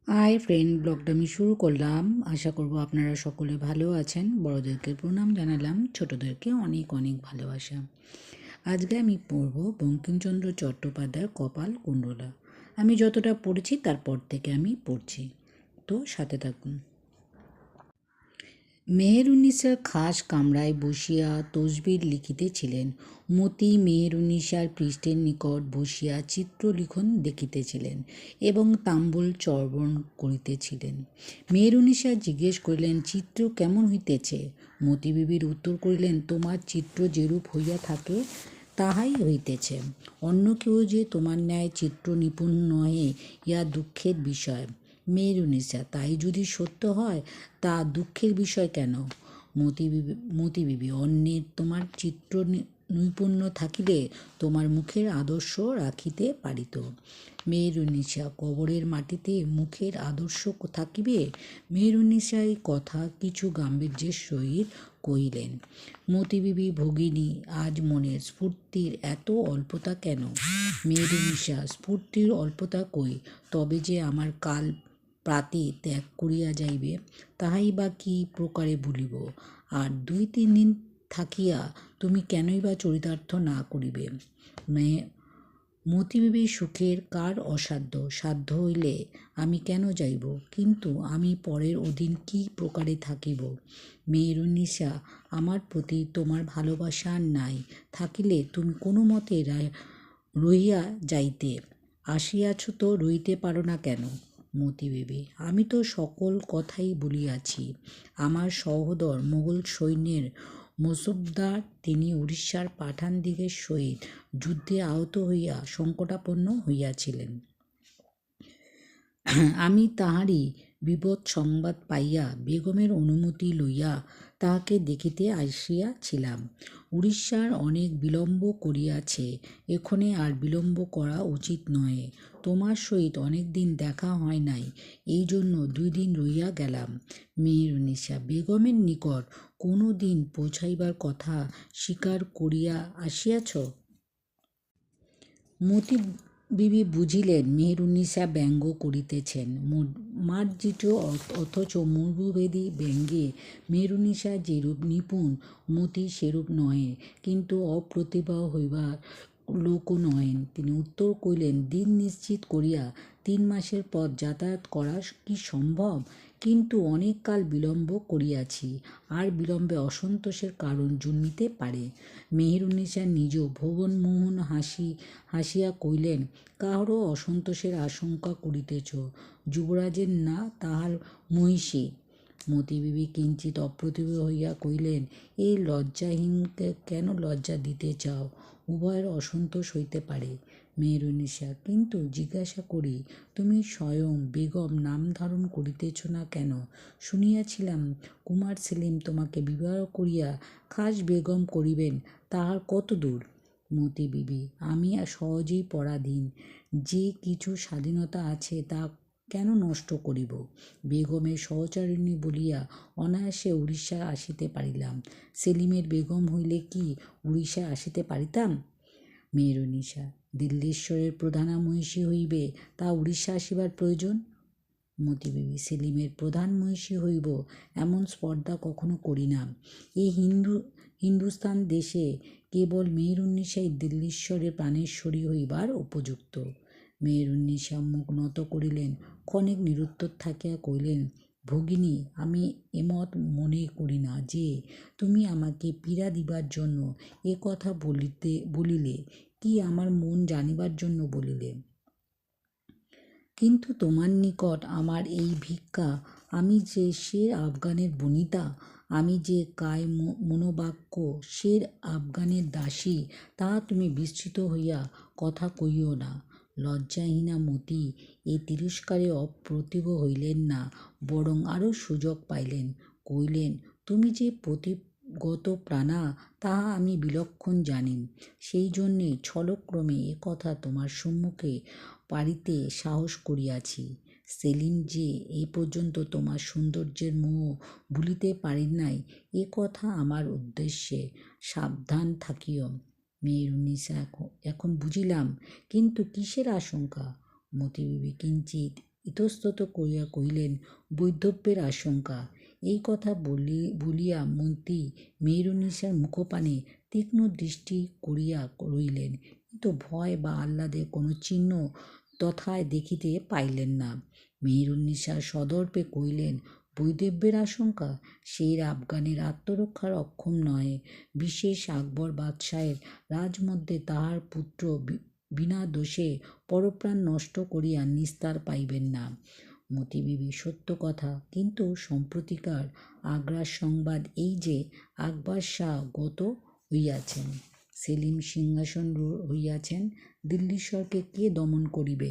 Hi friend, ব্লগটা আমি শুরু করলাম। আশা করব আপনারা সকলে ভালো আছেন। বড়োদেরকে প্রণাম জানালাম, ছোটোদেরকে অনেক অনেক ভালোবাসা। আজকে আমি পড়ব বঙ্কিমচন্দ্র চট্টোপাধ্যায়ের কপাল কুণ্ডলা। আমি যতটা পড়েছি তারপর থেকে আমি পড়ছি, তো সাথে থাকুন। মেহেরুন্নিসার খাস কামরায় বসিয়া তসবির লিখিতেছিলেন। মতি মেহেরুন্নিসার পৃষ্ঠের নিকট বসিয়া চিত্রলিখন দেখিতেছিলেন এবং তাম্বুল চর্বণ করিতেছিলেন। মেহেরুন্নিসা জিজ্ঞেস করিলেন, চিত্র কেমন হইতেছে? মতি বিবির উত্তর করিলেন, তোমার চিত্র যেরূপ হইয়া থাকে তাহাই হইতেছে। অন্য কেউ যে তোমার ন্যায় চিত্র নিপুণ নহে, ইহা দুঃখের বিষয়। মেহেরুন্নিসা, তাই যদি সত্য হয় তা দুঃখের বিষয় কেন? মতি বিবি, অন্যের তোমার চিত্র নৈপুণ্য থাকিলে তোমার মুখের আদর্শ রাখিতে পারিত। মেহেরুন্নিসা, কবরের মাটিতে মুখের আদর্শ থাকিবে? মেহেরুন্নিসা এই কথা কিছু গাম্ভীর্যের সহিত কহিলেন। মতি বিবি, ভগিনী, আজ মনের স্ফূর্তির এত অল্পতা কেন? মেহেরুন্নিসা, স্ফূর্তির অল্পতা কই? তবে যে আমার কাল প্রাতে ত্যাগ করিয়া যাইবে, তাহাই বা কি প্রকারে ভুলিব? আর 2-3 দিন থাকিয়া তুমি কেনই বা চরিতার্থ না করিবে? মতিবিবি, সুখের কার অসাধ্য? সাধ্য হইলে আমি কেন যাইব? কিন্তু আমি পরের অধীন কি প্রকারে থাকিব? মেহেরুন্নিসা, আমার প্রতি তোমার ভালোবাসা নাই থাকিলে তুমি কোনো মতে রহিয়া যাইতে। আসিয়াছ তো রহিতে পারো না কেন? মতিবিবি, আমি তো সকল কথাই বলিয়াছি। আমার সহোদর মোগল সৈন্যের মসুবদার, তিনি উড়িষ্যার পাঠানদিগের সহিত যুদ্ধে আহত হইয়া সংকটাপন্ন হইয়াছিলেন। আমি তাহারই বিপদ সংবাদ পাইয়া বেগমের অনুমতি লইয়া তাহাকে দেখিতে আসিয়াছিলাম। উড়িষ্যার অনেক বিলম্ব করিয়াছে, এক্ষণে আর বিলম্ব করা উচিত নহে। তোমার সহিত অনেক দিন দেখা হয় নাই, এই জন্য 2 দিন রহিয়া গেলাম। মেহেরুন্নিসা, বেগমের নিকট কোনো দিন পৌঁছাইবার কথা স্বীকার করিয়া আসিয়াছ? মতি বিবি বুঝিলেন মেহেরুন্নিসা ব্যঙ্গ করিতেছেন। মার্জিত অথচ মর্মভেদী ব্যঙ্গে মেহেরুন্নিসা যেরূপ নিপুণ, মতি সেরূপ নহে, কিন্তু অপ্রতিভা হইবার লোকও নহেন। তিনি উত্তর করিলেন, দিন নিশ্চিত করিয়া 3 মাসের পথ যাতায়াত করা কি সম্ভব? কিন্তু অনেক কাল বিলম্ব করিয়াছি, আর বিলম্বে অসন্তোষের কারণ জন্মিতে পারে। মেহেরুন্নিসা নিজ ভুবনমোহন হাসিয়া কহিলেন, কাহারও অসন্তোষের আশঙ্কা করিতেছ? যুবরাজের না তাহার মহিষী? মতিবিবি কিঞ্চিত অপ্রতিভ হইয়া কহিলেন, এই লজ্জাহীনকে কেন লজ্জা দিতে চাও? উভয়ের অসন্তোষ হইতে পারে। মেহেরুন্নিসা, কিন্তু জিজ্ঞাসা করি, তুমি স্বয়ং বেগম নাম ধারণ করিতেছ না কেন? শুনিয়াছিলাম কুমার সেলিম তোমাকে বিবাহ করিয়া খাস বেগম করিবেন, তাহার কত দূর? মতিবিবি, আমি সহজেই পরাধীন। যে কিছু স্বাধীনতা আছে তা কেন নষ্ট করিব? বেগমের সহচরিণী বলিয়া অনায়াসে উড়িষ্যা আসিতে পারিলাম। সেলিমের বেগম হইলে কি উড়িষ্যায় আসিতে পারিতাম? মেহেরুন্নিসা, দিল্লীশ্বরের প্রধানা মহিষী হইবে, তা উড়িষ্যা আসিবার প্রয়োজন? মতিবিবি, সেলিমের প্রধান মহিষী হইব এমন স্পর্ধা কখনো করি না। এই হিন্দুস্থান দেশে কেবল মেহেরুন্নিসাই দিল্লীশ্বরের প্রাণেশ্বরী হইবার উপযুক্ত। মেহেরুন্নিসা মুখ নত করিলেন, ক্ষণিক নিরুত্তর থাকিয়া কহিলেন, ভগিনী, আমি এমত মনে করি না যে তুমি আমাকে পীড়া দিবার জন্য এ কথা বলিলে, কি আমার মন জানিবার জন্য বলিলে। কিন্তু তোমার নিকট আমার এই ভিক্ষা, আমি যে শের আফগানের বনিতা, আমি যে কায় মনোবাক্য শের আফগানের দাসী, তাহা তুমি বিস্মৃত হইয়া কথা কহিও না। লজ্জাহীনা মতি এই তিরস্কারে অপ্রতিভ হইলেন না, বরং আরও সুযোগ পাইলেন। কহিলেন, তুমি যে প্রতিগত প্রাণা তাহা আমি বিলক্ষণ জানি, সেই জন্যে ছলক্রমে এ কথা তোমার সম্মুখে পাড়িতে সাহস করিয়াছি। সেলিম যে এ পর্যন্ত তোমার সৌন্দর্যের মোহ ভুলিতে পারেন নাই, এ কথা আমার উদ্দেশ্যে। সাবধান থাকিও। মেহেরুন্নিসা, এখন বুঝিলাম, কিন্তু কিসের আশঙ্কা? মতিবিবি, কিঞ্চিত ইতস্তত করিয়া কহিলেন, বৈধব্যের আশঙ্কা। এই কথা বলিয়া মন্ত্রী মেহেরুন্নিসার মুখপানে তীক্ষ্ণ দৃষ্টি করিয়া রইলেন, কিন্তু ভয় বা আহ্লাদের কোনো চিহ্ন তথায় দেখিতে পাইলেন না। মেহেরুন্নিসা সদর্পে কহিলেন, বৈধব্যের আশঙ্কা? শের আফগানের আত্মরক্ষার অক্ষম নয়। বিশেষ আকবর বাদশাহের রাজমধ্যে তাহার পুত্র বিনা দোষে পরপ্রাণ নষ্ট করিয়া নিস্তার পাইবেন না। মতি বিবি, সত্য কথা, কিন্তু সম্প্রতিকার আগ্রার সংবাদ এই যে আকবর শাহ গত হইয়াছেন, সেলিম সিংহাসন হইয়াছেন, দিল্লীশ্বরকে কে দমন করিবে?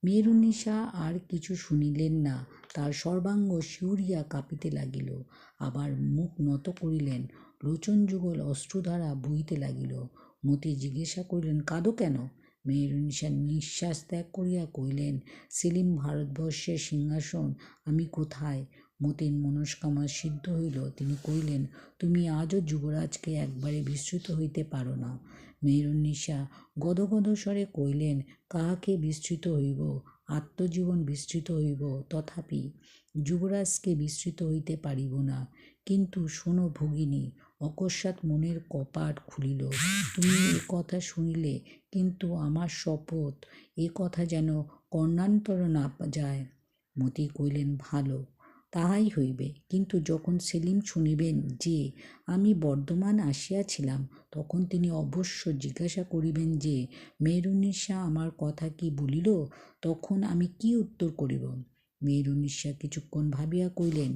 মেহেরুন্নিসা আর কিছু শুনিলেন না। তার সর্বাঙ্গ শিউরিয়া কাঁপিতে লাগিল। আবার মুখ নত করিলেন, লোচন যুগল অশ্রুধারা বহিতে লাগিল। মতি জিজ্ঞাসা করিলেন, কাঁদো কেন? মেহেরুন্নিসা নিঃশ্বাস ত্যাগ করিয়া কহিলেন, সেলিম ভারতবর্ষের সিংহাসন আমি কোথায়? মতির মনস্কামনা সিদ্ধ হইল। তিনি কহিলেন, তুমি আজও যুবরাজকে একবারে বিস্মৃত হইতে পারো না। মেহেরুন্নিসা গদগদ স্বরে কহিলেন, কাহাকে বিস্মৃত হইব? আত্মজীবন বিস্মৃত হইব, তথাপি যুবরাজকে বিস্মৃত হইতে পারিব না। কিন্তু শোনো ভগিনী, অকস্মাৎ মনের কপাট খুলিল। তুমি এ কথা শুনিলে, কিন্তু আমার শপথ, এ কথা যেন কর্ণান্তর না যায়। মতি কহিলেন, ভালো, তাহাই হইবে। কিন্তু যখন সেলিম শুনিবেন যে আমি বর্ধমান আসিয়াছিলাম, তখন তিনি অবশ্য জিজ্ঞাসা করিবেন যে মেহেরুন্নিসা আমার কথা কি বলিল, তখন আমি কি উত্তর করিব? মেহেরুন্নিসা কিছুক্ষণ ভাবিয়া কহিলেন,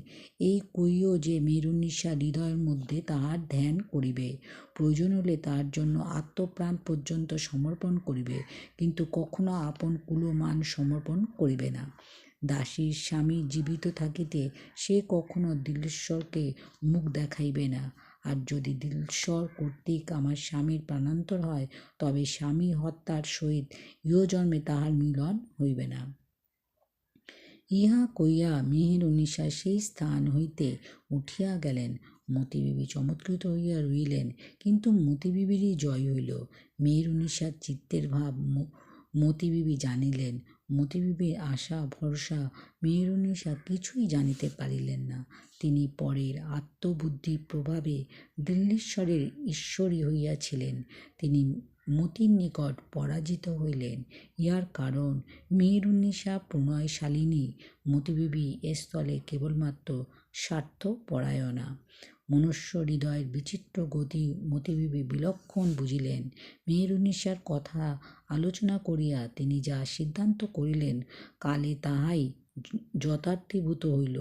এই কইও যে মেহেরুন্নিসা হৃদয়ের মধ্যে তাহার ধ্যান করিবে, প্রয়োজন হলে তার জন্য আত্মপ্রাণ পর্যন্ত সমর্পণ করিবে, কিন্তু কখনো আপন কুলমান সমর্পণ করিবে না। দাসীর স্বামী জীবিত থাকিতে সে কখনো দিল্লীশ্বরকে মুখ দেখাইবে না। আর যদি দিল্লীশ্বর কর্তৃক আমার স্বামীর প্রাণান্তর হয়, তবে স্বামী হত্যার সহিত ইহজন্মে তাহার মিলন হইবে না। ইহা কইয়া মেহেরুন্নিসা সেই স্থান হইতে উঠিয়া গেলেন। মতিবিবি চমৎকৃত হইয়া রহিলেন, কিন্তু মতিবিবিরই জয় হইল। মেহেরুন্নিসার চিত্তের ভাব মতিবিবি জানিলেন। মতিবিবির আশা ভরসা মেহেরুন্নিসা কিছুই জানিতে পারিলেন না। তিনি পরের আত্মবুদ্ধির প্রভাবে দিল্লীশ্বরের ঈশ্বরী হইয়াছিলেন। তিনি মতির নিকট পরাজিত হইলেন। ইহার কারণ মেহেরুন্নিসা প্রণয়শালিনী, মতিবিবি স্থলে কেবলমাত্র স্বার্থপরায়ণা। মনুষ্য হৃদয়ের বিচিত্র গতি মতিবিবি বিলক্ষণ বুঝিলেন। মেহেরুন্নিসার কথা আলোচনা করিয়া তিনি যা সিদ্ধান্ত করিলেন, কালে তাহাই যথার্থীভূত হইল।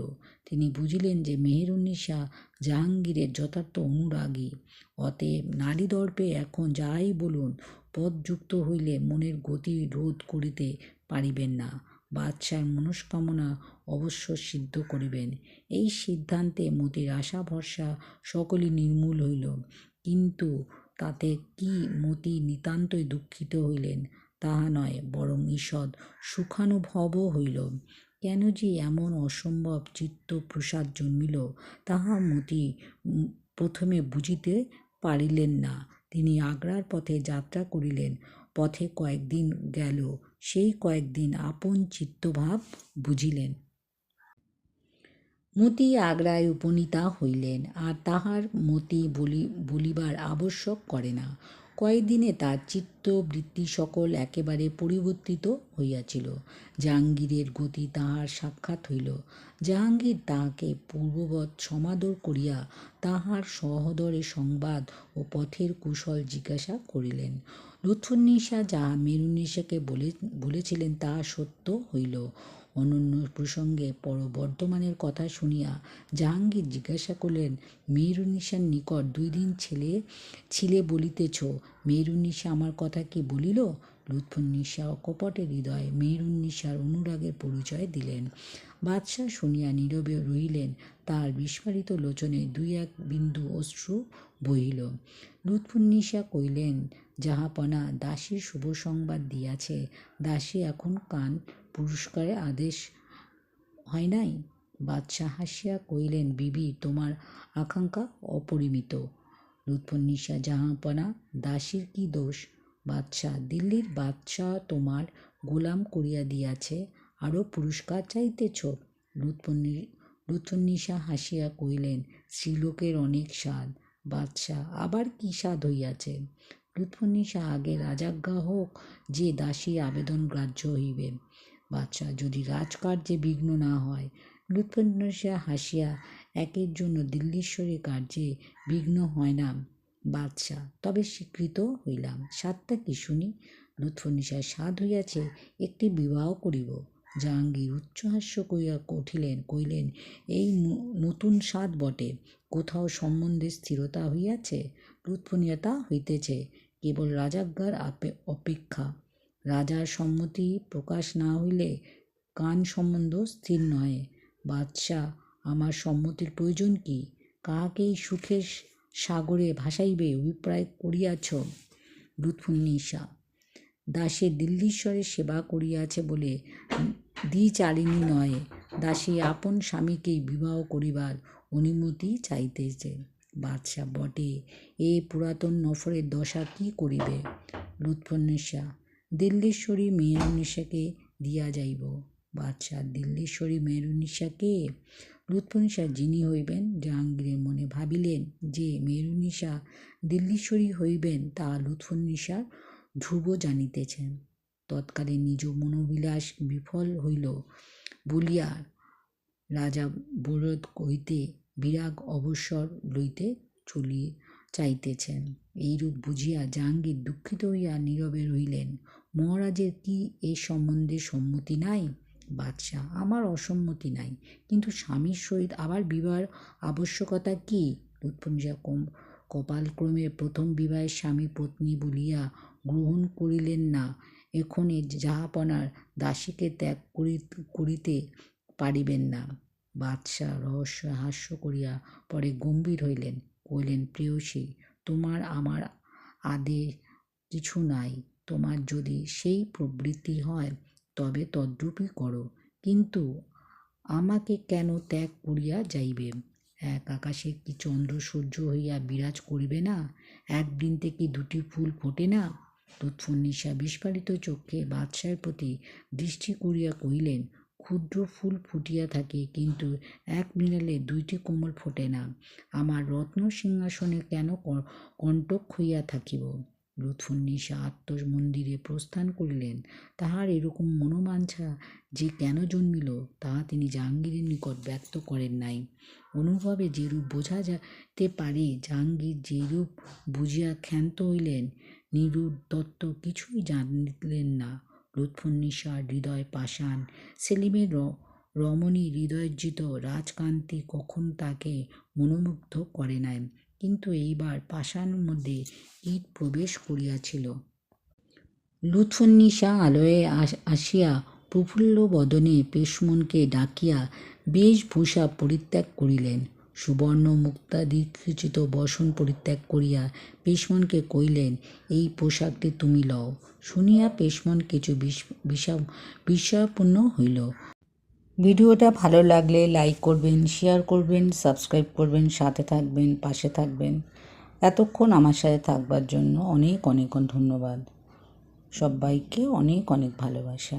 তিনি বুঝিলেন যে মেহেরুন্নিসা জাহাঙ্গীরের যথার্থ অনুরাগী। অতএব নারীদর্পে এখন যাহাই বলুন, পদযুক্ত হইলে মনের গতি রোধ করিতে পারিবেন না। বাদশার মনস্কামনা অবশ্য সিদ্ধ করিবেন। এই সিদ্ধান্তে মতির আশা ভরসা সকলই নির্মূল হইল। কিন্তু তাতে কি মতি নিতান্তই দুঃখিত হইলেন তাহা নয়, বরং ঈষৎ সুখানুভবও হইল। কেন যে এমন অসম্ভব চিত্তপ্রসাদ জন্মিল, তাহা মতি প্রথমে বুঝিতে পারিলেন না। তিনি আগ্রার পথে যাত্রা করিলেন। পথে কয়েকদিন গেল। সেই কয়েকদিন আপন চিত্তভাব বুঝিলেন। মতি আগ্রায় উপনীতা হইলেন, আর তাহার মতি বলিবার আবশ্যক করে না। কয়েকদিনে তার চিত্তবৃত্তি সকল একেবারে পরিবর্তিত হইয়াছিল। জাহাঙ্গীরের গতি তাহার সাক্ষাৎ হইল। জাহাঙ্গীর তাহাকে পূর্ববৎ সমাদর করিয়া তাহার সহোদরের সংবাদ ও পথের কুশল জিজ্ঞাসা করিলেন। লুৎফুন্নিসা যাহা মেহেরুন্নিসাকে বলেছিলেন তাহা সত্য হইল। অনন্য প্রসঙ্গে বর্ধমানের কথা শুনিয়া জাহাঙ্গীর জিজ্ঞাসা করিলেন, মেহেরুন্নিসার নিকট 2 দিন ছিলে বলিতেছ, মেহেরুন্নিসা আমার কথা কি বলিল? লুৎফুন্নিসা অকপটের হৃদয়ে মেহেরুন্নিসার অনুরাগের পরিচয় দিলেন। বাদশাহ শুনিয়া নীরবে রহিলেন। তাহার বিস্ফারিত লোচনে 2-1 বিন্দু অশ্রু বহিল। লুৎফুন্নিসা কহিলেন, জাহাপনা, দাসীর শুভ সংবাদ দিয়াছে। দাসী এখন কান পুরস্কারের আদেশ হয় নাই? বাদশাহ হাসিয়া কহিলেন, বিবি, তোমার আকাঙ্ক্ষা অপরিমিত। লুৎফুন্নিসা, জাহাপনা, দাসীর কি দোষ? বাদশাহ, দিল্লীর বাদশাহ তোমার গোলাম করিয়া দিয়াছে, আরও পুরস্কার চাইতেছ? লুৎফুন্নিসা হাসিয়া কহিলেন, স্ত্রীলোকের অনেক স্বাদ। বাদশাহ, আবার কি স্বাদ হইয়াছে? লুৎফুন্নিসা, আগে রাজাজ্ঞা হোক যে দাসী আবেদন গ্রাহ্য হইবে। বাদশাহ, যদি রাজকার্যে বিঘ্ন না হয়। লুৎফুন্নিসা হাসিয়া, একের জন্য দিল্লীশ্বরী কার্যে বিঘ্ন হয় না। বাদশাহ, তবে স্বীকৃত হইলাম। সাতটা কি শুনি? লুৎফুন্নিসার সাধ হইয়াছে, একটি বিবাহ করিব। জাহাঙ্গীর উচ্চহাস্য করিয়া কহিলেন, এই নতুন স্বাদ বটে। কোথাও সম্বন্ধে স্থিরতা হইয়াছে? লুৎফুন্নিসা, হইতেছে, কেবল রাজাজ্ঞার অপেক্ষা। রাজার সম্মতি প্রকাশ না হইলে কান সম্বন্ধ স্থির নহে। বাদশাহ, আমার সম্মতির প্রয়োজন কি? কাহাকেই সুখের সাগরে ভাসাইবে অভিপ্রায় করিয়াছ? লুৎফুন্নিসা, দাসী দিল্লীশ্বরের সেবা করিয়াছে বলে দ্বিচারিণী নয়। দাসী আপন স্বামীকেই বিবাহ করিবার অনুমতি চাইতেছে। বাদশাহ, বটে, এ পুরাতন নফরের দশা কি করিবে? লুৎফুন্নিসা, দিল্লীশ্বরী মেহেরুন্নিসাকে দিয়া যাইব। বাদশাহ, দিল্লীশ্বরী মেহেরুন্নিসা কে? লুৎফুন্নিসা, যিনি হইবেন। জাহাঙ্গীরের মনে ভাবিলেন যে মেহেরুন্নিসা দিল্লীশ্বরী হইবেন তাহা লুৎফুন্নিসার ধ্রুব জানিতেছেন। তৎকালে নিজ মনোবিলাস বিফল হইল বলিয়া রাজা বরদ হইতে বিরাগ অবসর লইতে চাইতেছেন। এইরূপ বুঝিয়া জাহাঙ্গীর দুঃখিত হইয়া নীরবে রহিলেন। মহারাজের কি এ সম্বন্ধে সম্মতি নাই? বাদশাহ, আমার অসম্মতি নাই, কিন্তু স্বামীর সহিত আবার বিবাহের আবশ্যকতা কি? লুৎফুন্নিসা কপালক্রমে প্রথম বিবাহের স্বামী পত্নী বলিয়া গ্রহণ করিলেন না। এক্ষণে জাহাপনার দাসীকে ত্যাগ করিতে পারিবেন না। বাদশাহ রহস্য হাস্য করিয়া পরে গম্ভীর হইলেন, কহিলেন, প্রেয়সী, তোমার আমার আদে কিছু নাই। তোমার যদি সেই প্রবৃত্তি হয় তবে তদ্রূপই করো, কিন্তু আমাকে কেন ত্যাগ করিয়া যাইবে? এক আকাশে কি চন্দ্র সূর্য হইয়া বিরাজ করিবে না? এক বৃন্তে কি দুটি ফুল ফোটে না? লুৎফুন্নিসা বিস্ফারিত চক্ষে বাদশাহের প্রতি দৃষ্টি করিয়া কহিলেন, ক্ষুদ্র ফুল ফুটিয়া থাকে, কিন্তু এক মৃণালে দুইটি কোমল ফোটে না। আমার রত্ন সিংহাসনে কেন কণ্টক হইয়া থাকিব? লুৎফুন্নিসা আত্মমন্দিরে প্রস্থান করিলেন। তাহার এরকম মনোবাঞ্ছা যে কেন জন্মিল তাহা তিনি জাহাঙ্গীরের নিকট ব্যক্ত করেন নাই। অনুভবে যেরূপ বোঝা যেতে পারে, জাহাঙ্গীর যেরূপ বুঝিয়া ক্ষান্ত হইলেন, নিরুর দত্ত কিছুই জানিলেন না। লুৎফুন্নিসার হৃদয় পাষাণ। সেলিমের রমণী হৃদয়োজ্জিত রাজকান্তি কখনো তাকে মনোমুগ্ধ করে নাই, কিন্তু এইবার পাষাণের মধ্যে কীট প্রবেশ করিয়াছিল। লুৎফুন্নিসা আলয়ে আসিয়া প্রফুল্ল বদনে পেশমনকে ডাকিয়া বেশভূষা পরিত্যাগ করিলেন। সুবর্ণ মুক্তাদিখচিত বসন পরিত্যাগ করিয়া পেশমনকে কহিলেন, এই পোশাকটি তুমি লও। শুনিয়া পেশমন কিছু বিস্ময়াপন্ন হইল। ভিডিওটা ভালো লাগলে লাইক করবেন, শেয়ার করবেন, সাবস্ক্রাইব করবেন, সাথে থাকবেন, পাশে থাকবেন। এতক্ষণ আমার সাথে থাকবার জন্য অনেক অনেক ধন্যবাদ। সবাইকে অনেক অনেক ভালোবাসা।